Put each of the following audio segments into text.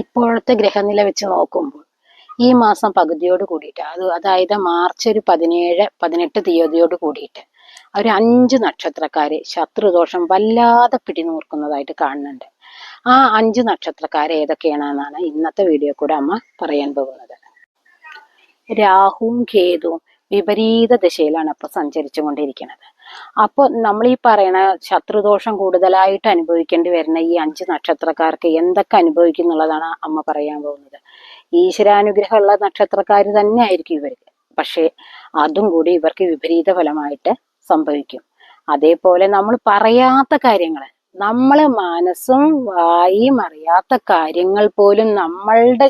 ഇപ്പോഴത്തെ ഗ്രഹനില വെച്ച് നോക്കുമ്പോൾ ഈ മാസം പകുതിയോട് കൂടിയിട്ട് അതായത് മാർച്ച് ഒരു 17-18 തീയതിയോട് കൂടിയിട്ട് ഒരു 5 നക്ഷത്രക്കാരെ ശത്രുദോഷം വല്ലാതെ പിടിനോർക്കുന്നതായിട്ട് കാണുന്നുണ്ട്. ആ 5 നക്ഷത്രക്കാരെ ഏതൊക്കെയാണെന്നാണ് ഇന്നത്തെ വീഡിയോ കൂടെ അമ്മ പറയാൻ പോകുന്നത്. രാഹുവും കേതുവും വിപരീത ദിശയിലാണ് അപ്പൊ സഞ്ചരിച്ചു കൊണ്ടിരിക്കുന്നത്. അപ്പോൾ നമ്മൾ ഈ പറയണ ശത്രുദോഷം കൂടുതലായിട്ട് അനുഭവിക്കേണ്ടി വരുന്ന ഈ 5 നക്ഷത്രക്കാർക്ക് എന്തൊക്കെ അനുഭവിക്കും എന്നുള്ളതാണ് അമ്മ പറയാൻ പോകുന്നത്. ഈശ്വരാനുഗ്രഹമുള്ള നക്ഷത്രക്കാർ തന്നെ ആയിരിക്കും ഇവർക്ക്, പക്ഷെ അതും കൂടി ഇവർക്ക് വിപരീത ഫലമായിട്ട് സംഭവിക്കും. അതേപോലെ നമ്മൾ പറയാത്ത കാര്യങ്ങൾ, നമ്മളെ മനസ്സും വായും അറിയാത്ത കാര്യങ്ങൾ പോലും നമ്മളുടെ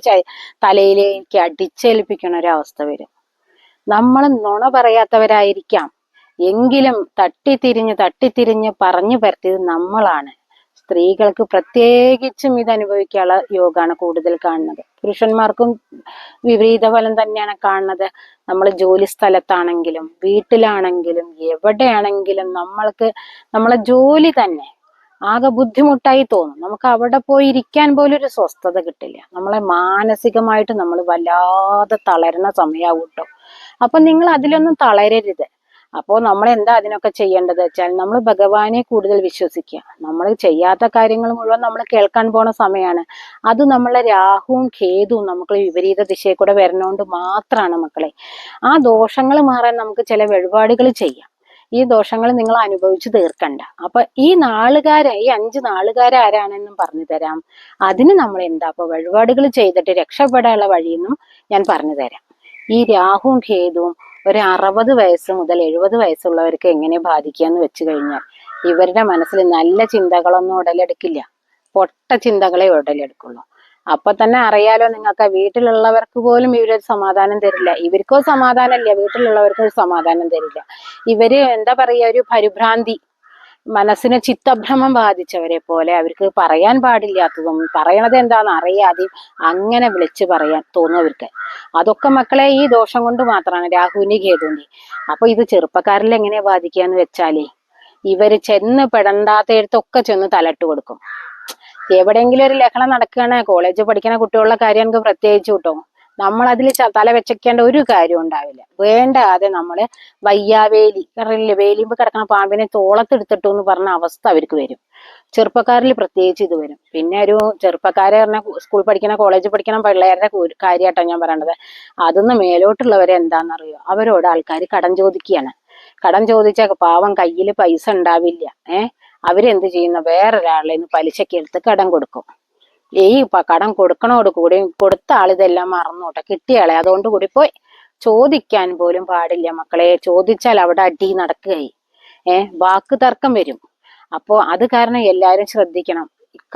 തലയിലേക്ക് അടിച്ചേൽപ്പിക്കുന്ന ഒരവസ്ഥ വരും. നമ്മൾ നുണ പറയാത്തവരായിരിക്കാം, എങ്കിലും തട്ടിത്തിരിഞ്ഞ് പറഞ്ഞു പരത്തിയത് നമ്മളാണ്. സ്ത്രീകൾക്ക് പ്രത്യേകിച്ചും ഇത് അനുഭവിക്കാനുള്ള യോഗമാണ് കൂടുതൽ കാണുന്നത്. പുരുഷന്മാർക്കും വിപരീത ഫലം തന്നെയാണ് കാണുന്നത്. നമ്മൾ ജോലി സ്ഥലത്താണെങ്കിലും വീട്ടിലാണെങ്കിലും എവിടെയാണെങ്കിലും നമ്മളെ ജോലി തന്നെ ആകെ ബുദ്ധിമുട്ടായി തോന്നും. നമുക്ക് അവിടെ പോയി ഇരിക്കാൻ പോലും ഒരു സ്വസ്ഥത കിട്ടില്ല. നമ്മളെ മാനസികമായിട്ട് നമ്മൾ വല്ലാതെ തളരുന്ന സമയമാവും കേട്ടോ. അപ്പൊ നിങ്ങൾ അതിലൊന്നും തളരരുത്. അപ്പോൾ നമ്മൾ എന്താ അതിനൊക്കെ ചെയ്യേണ്ടത് വെച്ചാൽ, നമ്മൾ ഭഗവാനെ കൂടുതൽ വിശ്വസിക്കുക. നമ്മൾ ചെയ്യാത്ത കാര്യങ്ങൾ മുഴുവൻ നമ്മൾ കേൾക്കാൻ പോണ സമയമാണ്. അത് നമ്മളെ രാഹുവും കേതുവും നമുക്ക് വിപരീത ദിശയിൽ കൂടെ വരുന്നോണ്ട് മാത്രമാണ് മക്കളെ. ആ ദോഷങ്ങൾ മാറാൻ നമുക്ക് ചില വഴിപാടുകൾ ചെയ്യാം. ഈ ദോഷങ്ങൾ നിങ്ങൾ അനുഭവിച്ചു തീർക്കണ്ട. അപ്പൊ ഈ 5 നാളുകാരെ ആരാണെന്നും പറഞ്ഞു തരാം. അതിന് നമ്മൾ എന്താ അപ്പൊ വഴിപാടുകൾ ചെയ്തിട്ട് രക്ഷപ്പെടാനുള്ള വഴിയെന്നും ഞാൻ പറഞ്ഞു തരാം. ഈ രാഹുവും കേതുവും ഒരു 60 വയസ്സ് മുതൽ 70 വയസ്സുള്ളവർക്ക് എങ്ങനെ ബാധിക്കുക എന്ന് വെച്ച് കഴിഞ്ഞാൽ, ഇവരുടെ മനസ്സിൽ നല്ല ചിന്തകളൊന്നും ഉടലെടുക്കില്ല, പൊട്ട ചിന്തകളെ ഉടലെടുക്കുള്ളൂ. അപ്പൊ തന്നെ അറിയാലോ നിങ്ങൾക്ക്, വീട്ടിലുള്ളവർക്ക് പോലും ഇവരൊരു സമാധാനം തരില്ല. ഇവർക്കോ സമാധാനമില്ല, വീട്ടിലുള്ളവർക്കും ഒരു സമാധാനം തരില്ല. ഇവര് എന്താ പറയാ, ഒരു പരിഭ്രാന്തി, മനസ്സിന് ചിത്തഭ്രമം ബാധിച്ചവരെ പോലെ അവർക്ക് പറയാൻ പാടില്ലാത്തതും പറയണത് എന്താണെന്ന് അറിയാതെ അങ്ങനെ വിളിച്ചു പറയാൻ തോന്നുന്നവർക്ക്. അതൊക്കെ മക്കളെ ഈ ദോഷം കൊണ്ട് മാത്രമാണ്, രാഹുവിന്റെ കേതുവിന്റെ. അപ്പൊ ഇത് ചെറുപ്പക്കാരിൽ എങ്ങനെയാ ബാധിക്കാന്ന് വെച്ചാലേ, ഇവര് ചെന്ന് പെടണ്ടാത്തയിടത്തൊക്കെ ചെന്ന് തലട്ട് കൊടുക്കും. എവിടെയെങ്കിലും ഒരു ലഹളം നടക്കുകയാണ്, കോളേജ് പഠിക്കുന്ന കുട്ടികളുടെ കാര്യം നമുക്ക് പ്രത്യേകിച്ച് കിട്ടും. നമ്മൾ അതിൽ തല വെച്ചേക്കേണ്ട ഒരു കാര്യം ഉണ്ടാവില്ല. വേണ്ടാതെ നമ്മള് വയ്യാവേലി, വേലിമ്പ് കിടക്കുന്ന പാമ്പിനെ തോളത്തെടുത്തിട്ടു എന്ന് പറഞ്ഞ അവസ്ഥ അവർക്ക് വരും. ചെറുപ്പക്കാരിൽ പ്രത്യേകിച്ച് ഇത് വരും. പിന്നെ ഒരു ചെറുപ്പക്കാരെ പറഞ്ഞാൽ സ്കൂൾ പഠിക്കുന്ന കോളേജ് പഠിക്കുന്ന പിള്ളേരുടെ കാര്യമായിട്ടാണ് ഞാൻ പറയണത്. അതൊന്ന് മേലോട്ടുള്ളവരെ എന്താണെന്നറിയോ, അവരോട് ആൾക്കാർ കടം ചോദിക്കുകയാണ്. കടം ചോദിച്ചാൽ പാവം കയ്യിൽ പൈസ ഉണ്ടാവില്ല. അവരെന്ത് ചെയ്യുന്ന, വേറൊരാളെ പലിശക്ക് എടുത്ത് കടം കൊടുക്കും. ഈ കടം കൊടുക്കണോട് കൂടി കൊടുത്ത ആളിതെല്ലാം മറന്നോട്ടെ, കിട്ടിയാളെ അതുകൊണ്ട് കൂടി പോയി ചോദിക്കാൻ പോലും പാടില്ല മക്കളെ. ചോദിച്ചാൽ അവിടെ അടി നടക്കുകയായി, വാക്ക് തർക്കം വരും. അപ്പോ അത് കാരണം എല്ലാരും ശ്രദ്ധിക്കണം.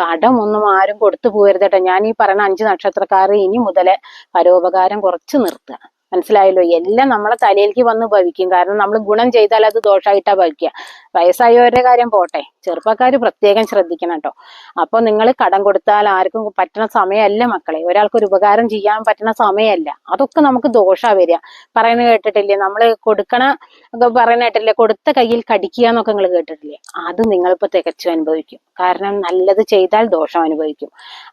കടം ഒന്നും ആരും കൊടുത്തു പോകരുതട്ടെ. ഞാൻ ഈ പറയുന്ന 5 നക്ഷത്രക്കാർ ഇനി മുതല് പരോപകാരം കുറച്ച് നിർത്തുക. മനസ്സിലായല്ലോ? എല്ലാം നമ്മളെ തലയിലേക്ക് വന്ന് ഭവിക്കും. കാരണം നമ്മൾ ഗുണം ചെയ്താൽ അത് ദോഷമായിട്ടാ ഭവിക്കുക. വയസ്സായവരുടെ കാര്യം പോട്ടെ, ചെറുപ്പക്കാര് പ്രത്യേകം ശ്രദ്ധിക്കണം കേട്ടോ. അപ്പൊ നിങ്ങൾ കടം കൊടുത്താൽ ആർക്കും പറ്റുന്ന സമയമല്ല മക്കളെ. ഒരാൾക്കൊരു ഉപകാരം ചെയ്യാൻ പറ്റുന്ന സമയമല്ല. അതൊക്കെ നമുക്ക് ദോഷാ വരിക. പറയുന്നത് കേട്ടിട്ടില്ലേ, നമ്മള് പറയുന്ന കേട്ടില്ലേ, കൊടുത്ത കയ്യിൽ കടിക്കുക എന്നൊക്കെ നിങ്ങൾ കേട്ടിട്ടില്ലേ? അത് നിങ്ങളിപ്പോ തികച്ചും അനുഭവിക്കും. കാരണം നല്ലത് ചെയ്താൽ ദോഷം അനുഭവിക്കും.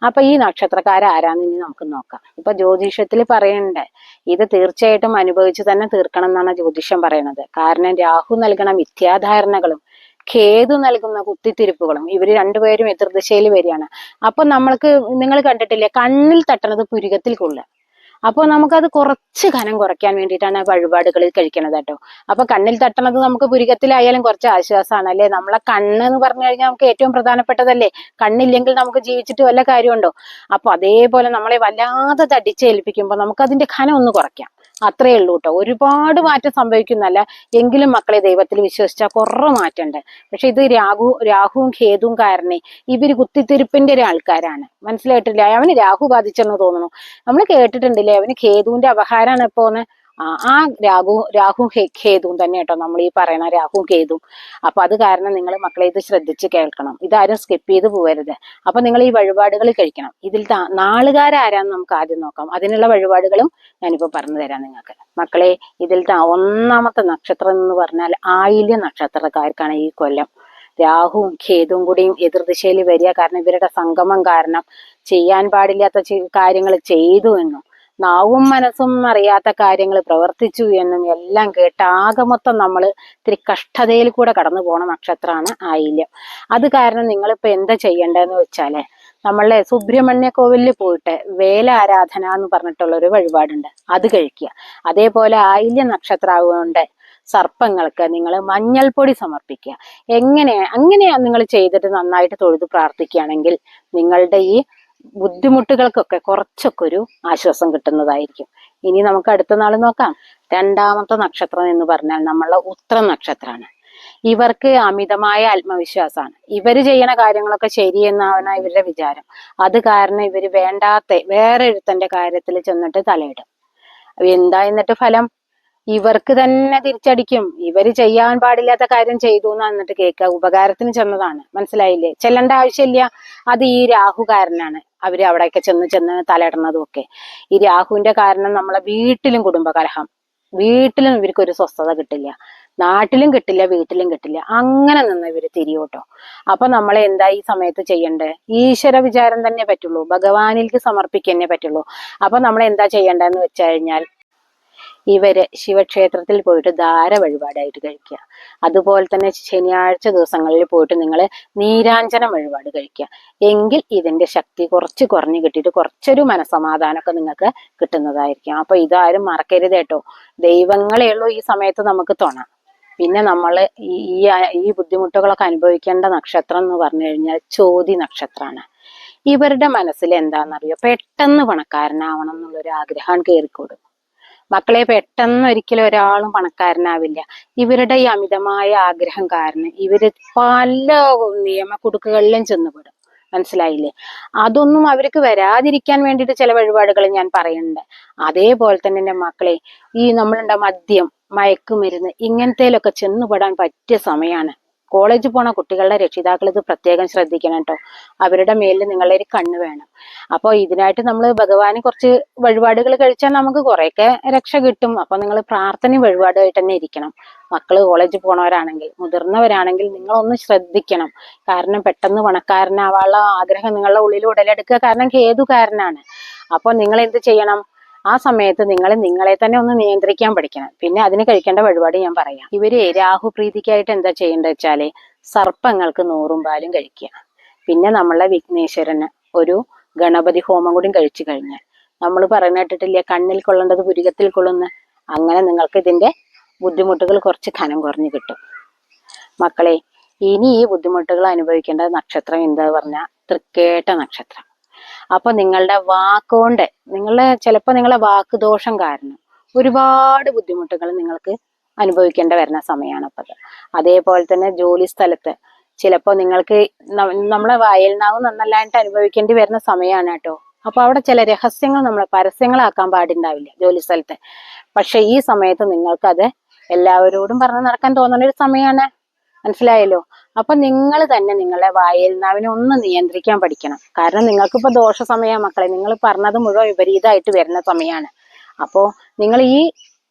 അപ്പൊ ഈ നക്ഷത്രക്കാരാരാന്ന് ഇനി നമുക്ക് നോക്കാം. ഇപ്പൊ ജ്യോതിഷത്തിൽ പറയണ്ടേ, ഇത് തീർച്ചയായിട്ടും അനുഭവിച്ച് തന്നെ തീർക്കണം എന്നാണ് ജ്യോതിഷം പറയണത്. കാരണം രാഹു നൽകണ മിഥ്യാധാരണകളും കേതു നൽകുന്ന കുത്തിത്തിരിപ്പുകളും ഇവര് രണ്ടുപേരും എതിർദിശയിൽ വരികയാണ്. അപ്പൊ നിങ്ങൾ കണ്ടിട്ടില്ലേ, കണ്ണിൽ തട്ടണത് പുരികത്തിൽ കൊള്ളുക. അപ്പൊ നമുക്കത് കുറച്ച് കനം കുറയ്ക്കാൻ വേണ്ടിയിട്ടാണ് വഴിപാടുകളിൽ കഴിക്കണത് കേട്ടോ. അപ്പൊ കണ്ണിൽ തട്ടണത് നമുക്ക് പുരികത്തിലായാലും കുറച്ച് ആശ്വാസമാണ് അല്ലേ. നമ്മളെ കണ്ണ് എന്ന് പറഞ്ഞു കഴിഞ്ഞാൽ നമുക്ക് ഏറ്റവും പ്രധാനപ്പെട്ടതല്ലേ. കണ്ണില്ലെങ്കിൽ നമുക്ക് ജീവിച്ചിട്ട് വല്ല കാര്യമുണ്ടോ? അപ്പൊ അതേപോലെ നമ്മളെ വല്ലാതെ തടിച്ചേൽപ്പിക്കുമ്പോൾ നമുക്ക് അതിന്റെ കനം ഒന്ന് കുറയ്ക്കാം. അത്രേ ഉള്ളൂ കേട്ടോ. ഒരുപാട് മാറ്റം സംഭവിക്കുന്നല്ല, എങ്കിലും മക്കളെ ദൈവത്തിൽ വിശ്വസിച്ചാൽ കുറേ മാറ്റമുണ്ട്. പക്ഷെ ഇത് രാഹുവും കേതുവും കാരണേ ഇവര് കുത്തിത്തിരിപ്പിന്റെ ഒരു ആൾക്കാരാണ്. മനസ്സിലായിട്ടില്ല? അവന് രാഹു ബാധിച്ചെന്ന് തോന്നുന്നു. നമ്മൾ കേട്ടിട്ടുണ്ടല്ലേ, അവന് കേതുവിന്റെ അപഹാരമാണ് ഇപ്പോന്ന്. ആ രാഹു കേതുവും തന്നെ കേട്ടോ, നമ്മൾ ഈ പറയുന്ന രാഹുവും കേതുവും. അപ്പൊ അത് കാരണം നിങ്ങൾ മക്കളെ ഇത് ശ്രദ്ധിച്ച് കേൾക്കണം. ഇതാരും സ്കിപ്പ് ചെയ്ത് പോകരുത്. അപ്പൊ നിങ്ങൾ ഈ വഴിപാടുകൾ കഴിക്കണം. ഇതിൽ നാളുകാരാരാന്ന് നമുക്ക് ആദ്യം നോക്കാം. അതിനുള്ള വഴിപാടുകളും ഞാനിപ്പോ പറഞ്ഞു തരാം നിങ്ങൾക്ക്. മക്കളെ, ഇതിൽ ഒന്നാമത്തെ നക്ഷത്രം എന്ന് പറഞ്ഞാൽ ആയില്യ നക്ഷത്രക്കാർക്കാണ് ഈ കൊല്ലം രാഹുവും കേതുവും കൂടിയും എതിർദിശയിൽ വരിക. കാരണം ഇവരുടെ സംഗമം കാരണം ചെയ്യാൻ പാടില്ലാത്ത കാര്യങ്ങൾ ചെയ്തു എന്നും നാവും മനസ്സും അറിയാത്ത കാര്യങ്ങൾ പ്രവർത്തിച്ചു എന്നും എല്ലാം കേട്ട് ആകെ മൊത്തം നമ്മൾ ഇത്തിരി കഷ്ടതയിൽ കൂടെ കടന്നു പോണ നക്ഷത്രമാണ് ആയില്യം. അത് കാരണം നിങ്ങളിപ്പോ എന്താ ചെയ്യേണ്ടതെന്ന് വെച്ചാല് നമ്മളെ സുബ്രഹ്മണ്യ കോവിലിൽ പോയിട്ട് വേല ആരാധന എന്ന് പറഞ്ഞിട്ടുള്ള ഒരു വഴിപാടുണ്ട്, അത് കഴിക്കുക. അതേപോലെ ആയില്യ നക്ഷത്രമാകൊണ്ട് സർപ്പങ്ങൾക്ക് നിങ്ങൾ മഞ്ഞൾപ്പൊടി സമർപ്പിക്കുക. അങ്ങനെയാ നിങ്ങൾ ചെയ്തിട്ട് നന്നായിട്ട് തൊഴുത് പ്രാർത്ഥിക്കുകയാണെങ്കിൽ നിങ്ങളുടെ ഈ ബുദ്ധിമുട്ടുകൾക്കൊക്കെ കുറച്ചൊക്കെ ഒരു ആശ്വാസം കിട്ടുന്നതായിരിക്കും. ഇനി നമുക്ക് അടുത്ത നാൾ നോക്കാം. രണ്ടാമത്തെ നക്ഷത്രം എന്ന് പറഞ്ഞാൽ നമ്മളെ ഉത്ര നക്ഷത്രമാണ്. ഇവർക്ക് അമിതമായ ആത്മവിശ്വാസമാണ്. ഇവര് ചെയ്യണ കാര്യങ്ങളൊക്കെ ശരിയെന്നാണ് ഇവരുടെ വിചാരം. അത് കാരണം ഇവര് വേണ്ടാത്ത വേറെ ഒരുത്തന്റെ കാര്യത്തിൽ ചെന്നിട്ട് തലയിടും. എന്താ എന്നിട്ട് ഫലം? ഇവർക്ക് തന്നെ തിരിച്ചടിക്കും. ഇവര് ചെയ്യാൻ പാടില്ലാത്ത കാര്യം ചെയ്തു എന്ന് എന്നിട്ട് കേൾക്കുക. ഉപകാരത്തിന് ചെന്നതാണ്, മനസ്സിലായില്ലേ? ചെല്ലേണ്ട ആവശ്യമില്ല. അത് ഈ രാഹുകാരനാണ് അവര് അവിടെയൊക്കെ ചെന്ന് തലയിടുന്നതും ഒക്കെ. ഈ രാഹുവിന്റെ കാരണം നമ്മളെ വീട്ടിലും കുടുംബകലഹം, വീട്ടിലും ഇവർക്കൊരു സ്വസ്ഥത കിട്ടില്ല, നാട്ടിലും കിട്ടില്ല, വീട്ടിലും കിട്ടില്ല. അങ്ങനെ നിന്ന് ഇവര് തിരിയോട്ടോ. അപ്പൊ നമ്മളെ എന്താ ഈ സമയത്ത് ചെയ്യണ്ടേ? ഈശ്വര വിചാരം തന്നെ പറ്റുള്ളൂ, ഭഗവാനിലേക്ക് സമർപ്പിക്കന്നെ പറ്റുള്ളൂ. അപ്പൊ നമ്മൾ എന്താ ചെയ്യേണ്ടതെന്ന് വെച്ച് കഴിഞ്ഞാൽ ഇവര് ശിവക്ഷേത്രത്തിൽ പോയിട്ട് ധാര വഴിപാടായിട്ട് കഴിക്കുക. അതുപോലെ തന്നെ ശനിയാഴ്ച ദിവസങ്ങളിൽ പോയിട്ട് നിങ്ങൾ നീരാഞ്ജന വഴിപാട് കഴിക്കുക. എങ്കിൽ ഇതിന്റെ ശക്തി കുറച്ച് കുറഞ്ഞു കിട്ടിയിട്ട് കുറച്ചൊരു മനസമാധാനമൊക്കെ നിങ്ങൾക്ക് കിട്ടുന്നതായിരിക്കും. അപ്പൊ ഇതാരും മറക്കരുത് കേട്ടോ. ദൈവങ്ങളേ ഉള്ളൂ ഈ സമയത്ത് നമുക്ക് തുണ. പിന്നെ നമ്മൾ ഈ ബുദ്ധിമുട്ടുകളൊക്കെ അനുഭവിക്കേണ്ട നക്ഷത്രം എന്ന് പറഞ്ഞു കഴിഞ്ഞാൽ ചോതി നക്ഷത്രമാണ്. ഇവരുടെ മനസ്സിൽ എന്താണെന്നറിയോ? പെട്ടെന്ന് പണക്കാരനാവണം എന്നുള്ളൊരു ആഗ്രഹം കയറിക്കൂടും. മക്കളെ, പെട്ടെന്ന് ഒരിക്കലും ഒരാളും പണക്കാരനാവില്ല. ഇവരുടെ ഈ അമിതമായ ആഗ്രഹം കാരണം ഇവര് പല നിയമക്കുടുക്കുകളിലും ചെന്നുപെടും, മനസ്സിലായില്ലേ? അതൊന്നും അവർക്ക് വരാതിരിക്കാൻ വേണ്ടിയിട്ട് ചില വഴിപാടുകൾ ഞാൻ പറയുന്നുണ്ട്. അതേപോലെ തന്നെ എൻ്റെ മക്കളെ, ഈ നമ്മളുടെ മദ്യം, മയക്കുമരുന്ന് ഇങ്ങനത്തേലൊക്കെ ചെന്നുപെടാൻ പറ്റിയ സമയമാണ്. കോളേജിൽ പോണ കുട്ടികളുടെ രക്ഷിതാക്കൾ ഇത് പ്രത്യേകം ശ്രദ്ധിക്കണം കേട്ടോ. അവരുടെ മേലിൽ നിങ്ങളുടെ ഒരു കണ്ണ് വേണം. അപ്പോൾ ഇതിനായിട്ട് നമ്മൾ ഭഗവാന് കുറച്ച് വഴിപാടുകൾ കഴിച്ചാൽ നമുക്ക് കുറേയൊക്കെ രക്ഷ കിട്ടും. അപ്പൊ നിങ്ങൾ പ്രാർത്ഥനയും വഴിപാടുമായിട്ട് തന്നെ ഇരിക്കണം. മക്കള് കോളേജിൽ പോണവരാണെങ്കിൽ, മുതിർന്നവരാണെങ്കിൽ നിങ്ങളൊന്ന് ശ്രദ്ധിക്കണം. കാരണം പെട്ടെന്ന് പണക്കാരനാവാനുള്ള ആഗ്രഹം നിങ്ങളുടെ ഉള്ളിൽ ഉടലെടുക്കുക. കാരണം കേതുകാരനാണ്. അപ്പൊ നിങ്ങൾ എന്ത് ചെയ്യണം? ആ സമയത്ത് നിങ്ങൾ നിങ്ങളെ തന്നെ ഒന്ന് നിയന്ത്രിക്കാൻ പഠിക്കണം. പിന്നെ അതിന് കഴിക്കേണ്ട വഴിപാട് ഞാൻ പറയാം. ഇവര് രാഹു പ്രീതിക്കായിട്ട് എന്താ ചെയ്യേണ്ടത് വെച്ചാല് സർപ്പങ്ങൾക്ക് 100 പാലും കഴിക്കുക. പിന്നെ നമ്മളെ വിഘ്നേശ്വരന് ഒരു ഗണപതി ഹോമം കൂടി കഴിച്ചു കഴിഞ്ഞാൽ, നമ്മൾ പറയുന്ന കേട്ടിട്ടില്ലേ, കണ്ണിൽ കൊള്ളേണ്ടത് പുരികത്തിൽ കൊള്ളുന്ന. അങ്ങനെ നിങ്ങൾക്ക് ഇതിന്റെ ബുദ്ധിമുട്ടുകൾ കുറച്ച് ഘനം കുറഞ്ഞു കിട്ടും. മക്കളെ, ഇനി ഈ ബുദ്ധിമുട്ടുകൾ അനുഭവിക്കേണ്ട നക്ഷത്രം എന്താ പറഞ്ഞാൽ തൃക്കേട്ട നക്ഷത്രം. അപ്പൊ നിങ്ങളുടെ വാക്കുകൊണ്ട് നിങ്ങളെ വാക്കുദോഷം കാരണം ഒരുപാട് ബുദ്ധിമുട്ടുകൾ നിങ്ങൾക്ക് അനുഭവിക്കേണ്ടി വരുന്ന സമയമാണ് അപ്പത്. അതേപോലെ തന്നെ ജോലി സ്ഥലത്ത് ചിലപ്പോൾ നിങ്ങൾക്ക് നമ്മളെ വായൽനാവ് നന്നല്ലാണ്ട് അനുഭവിക്കേണ്ടി വരുന്ന സമയമാണ് കേട്ടോ. അപ്പൊ അവിടെ ചില രഹസ്യങ്ങൾ നമ്മൾ പരസ്യങ്ങളാക്കാൻ പാടുണ്ടാവില്ല ജോലി സ്ഥലത്ത്. പക്ഷെ ഈ സമയത്ത് നിങ്ങൾക്കത് എല്ലാവരോടും പറഞ്ഞു നടക്കാൻ തോന്നുന്ന ഒരു സമയമാണ്, മനസ്സിലായല്ലോ? അപ്പൊ നിങ്ങൾ തന്നെ നിങ്ങളെ വായൽനാവിനെ ഒന്ന് നിയന്ത്രിക്കാൻ പഠിക്കണം. കാരണം നിങ്ങൾക്കിപ്പോ ദോഷ സമയമാണ് മക്കളെ. നിങ്ങൾ പറഞ്ഞത് മുഴുവൻ വിപരീതമായിട്ട് വരുന്ന സമയമാണ്. അപ്പോ നിങ്ങൾ ഈ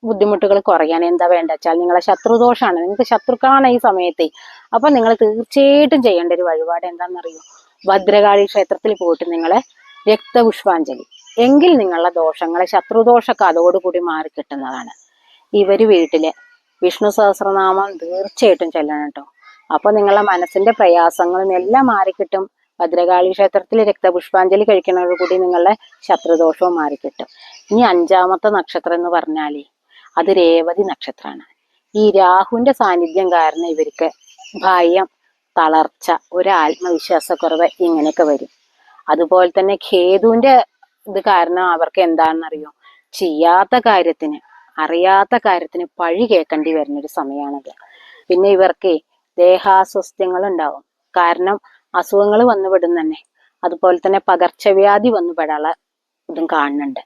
ബുദ്ധിമുട്ടുകൾ കുറയാൻ എന്താ വേണ്ട വെച്ചാൽ, നിങ്ങളെ ശത്രുദോഷമാണ്, നിങ്ങൾക്ക് ശത്രുക്കളാണ് ഈ സമയത്ത്. അപ്പൊ നിങ്ങൾ തീർച്ചയായിട്ടും ചെയ്യേണ്ട ഒരു വഴിപാട് എന്താണെന്നറിയോ? ഭദ്രകാളി ക്ഷേത്രത്തിൽ പോയിട്ട് നിങ്ങളെ രക്തപുഷ്പാഞ്ജലി. എങ്കിൽ നിങ്ങളുടെ ദോഷങ്ങളെ ശത്രുദോഷമൊക്കെ അതോടുകൂടി മാറി കിട്ടുന്നതാണ്. ഇവര് വീട്ടിലെ വിഷ്ണു സഹസ്രനാമം തീർച്ചയായിട്ടും ചെല്ലണം കേട്ടോ. അപ്പൊ നിങ്ങളുടെ മനസ്സിന്റെ പ്രയാസങ്ങളും എല്ലാം മാറിക്കിട്ടും. ഭദ്രകാളി ക്ഷേത്രത്തിൽ രക്തപുഷ്പാഞ്ജലി കഴിക്കുന്നതോടുകൂടി നിങ്ങളുടെ ശത്രുദോഷവും മാറിക്കിട്ടും. ഇനി 5ാമത്തെ നക്ഷത്രം എന്ന് പറഞ്ഞാല് അത് രേവതി നക്ഷത്രമാണ്. ഈ രാഹുവിന്റെ സാന്നിധ്യം കാരണം ഇവർക്ക് ഭയം, തളർച്ച, ഒരു ആത്മവിശ്വാസക്കുറവ് ഇങ്ങനെയൊക്കെ വരും. അതുപോലെ തന്നെ കേതുവിന്റെ ഇത് കാരണം അവർക്ക് എന്താണെന്നറിയോ? ചെയ്യാത്ത കാര്യത്തിന്, അറിയാത്ത കാര്യത്തിന് പഴി കേൾക്കേണ്ടി വരുന്നൊരു സമയമാണത്. പിന്നെ ഇവർക്ക് ദേഹാസ്വസ്ഥ്യങ്ങൾ ഉണ്ടാവും. കാരണം അസുഖങ്ങൾ വന്നുപെടും തന്നെ. അതുപോലെ തന്നെ പകർച്ചവ്യാധി വന്നുപെടാനുള്ള ഇതും കാണുന്നുണ്ട്.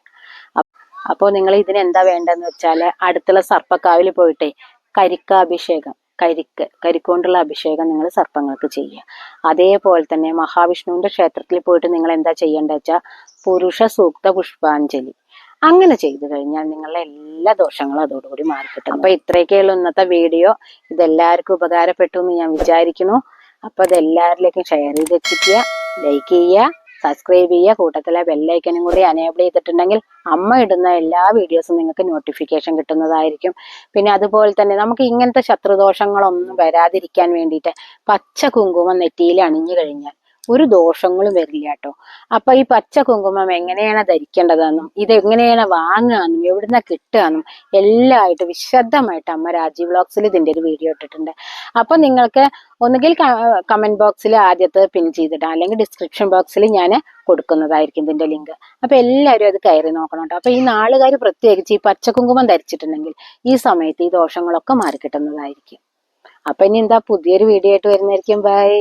അപ്പോൾ നിങ്ങൾ ഇതിനെന്താ വേണ്ടതെന്ന് വെച്ചാൽ അടുത്തുള്ള സർപ്പക്കാവിൽ പോയിട്ട് കരിക്കാഭിഷേകം, കരിക്കൊണ്ടുള്ള അഭിഷേകം നിങ്ങൾ സർപ്പങ്ങൾക്ക് ചെയ്യുക. അതേപോലെ തന്നെ മഹാവിഷ്ണുവിന്റെ ക്ഷേത്രത്തിൽ പോയിട്ട് നിങ്ങൾ എന്താ ചെയ്യേണ്ടത് വെച്ചാൽ പുരുഷ സൂക്ത പുഷ്പാഞ്ജലി അങ്ങനെ ചെയ്തു കഴിഞ്ഞാൽ നിങ്ങളുടെ എല്ലാ ദോഷങ്ങളും അതോടുകൂടി മാറിക്കിട്ടും. അപ്പൊ ഇത്രയൊക്കെയുള്ള ഇന്നത്തെ വീഡിയോ. ഇതെല്ലാവർക്കും ഉപകാരപ്പെട്ടു എന്ന് ഞാൻ വിചാരിക്കുന്നു. അപ്പൊ ഇതെല്ലാവരിലേക്കും ഷെയർ ചെയ്ത് വെച്ചിരിക്കുക, ലൈക്ക് ചെയ്യുക, സബ്സ്ക്രൈബ് ചെയ്യുക. കൂട്ടത്തിലെ ബെല്ലൈക്കനും കൂടി അനേബിൾ ചെയ്തിട്ടുണ്ടെങ്കിൽ അമ്മ ഇടുന്ന എല്ലാ വീഡിയോസും നിങ്ങൾക്ക് നോട്ടിഫിക്കേഷൻ കിട്ടുന്നതായിരിക്കും. പിന്നെ അതുപോലെ തന്നെ നമുക്ക് ഇങ്ങനത്തെ ശത്രുദോഷങ്ങളൊന്നും വരാതിരിക്കാൻ വേണ്ടിയിട്ട് പച്ച കുങ്കുമം നെറ്റിയിൽ അണിഞ്ഞു കഴിഞ്ഞാൽ ഒരു ദോഷങ്ങളും വരില്ല കേട്ടോ. അപ്പൊ ഈ പച്ച കുങ്കുമം എങ്ങനെയാണ് ധരിക്കേണ്ടതെന്നും ഇത് എങ്ങനെയാണ് വാങ്ങുകയെന്നും എവിടുന്ന കിട്ടുകയെന്നും എല്ലാമായിട്ട് വിശദമായിട്ട് അമ്മ രാജീവ് വ്ലോഗ്സിൽ ഇതിന്റെ ഒരു വീഡിയോ ഇട്ടിട്ടുണ്ട്. അപ്പൊ നിങ്ങൾക്ക് ഒന്നുകിൽ കമന്റ് ബോക്സിൽ ആദ്യത്തെ പിൻ ചെയ്തിടാം, അല്ലെങ്കിൽ ഡിസ്ക്രിപ്ഷൻ ബോക്സിൽ ഞാൻ കൊടുക്കുന്നതായിരിക്കും ഇതിന്റെ ലിങ്ക്. അപ്പൊ എല്ലാവരും അത് കയറി നോക്കണം കേട്ടോ. അപ്പൊ ഈ നാളുകാർ പ്രത്യേകിച്ച് ഈ പച്ചക്കുങ്കുമം ധരിച്ചിട്ടുണ്ടെങ്കിൽ ഈ സമയത്ത് ഈ ദോഷങ്ങളൊക്കെ മാറിക്കിട്ടുന്നതായിരിക്കും. അപ്പൊ ഇനി എന്താ പുതിയൊരു വീഡിയോ ആയിട്ട് വരുന്നതായിരിക്കും. ബൈ.